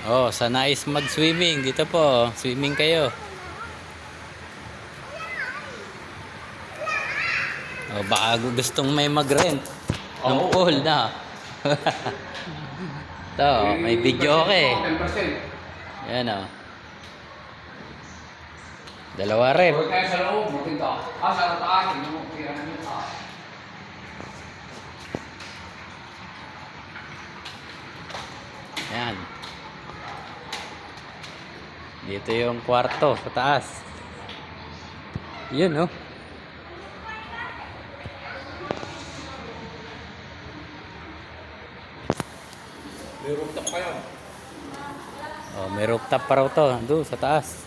Oh, sa nais mag-swimming, dito po, swimming kayo. Oh, baka gustong may mag-rent ng pool na. Ito, may video okay. 10%. Yan o. Dalawa rin. Huwag tayo sa loob, maganda. Sa taas, hindi mo kaya namin taas. Yan. Dito yung kwarto sa taas. Yun oh. May rooftop kayo. Oh, may rooftop pa raw to, doon sa taas.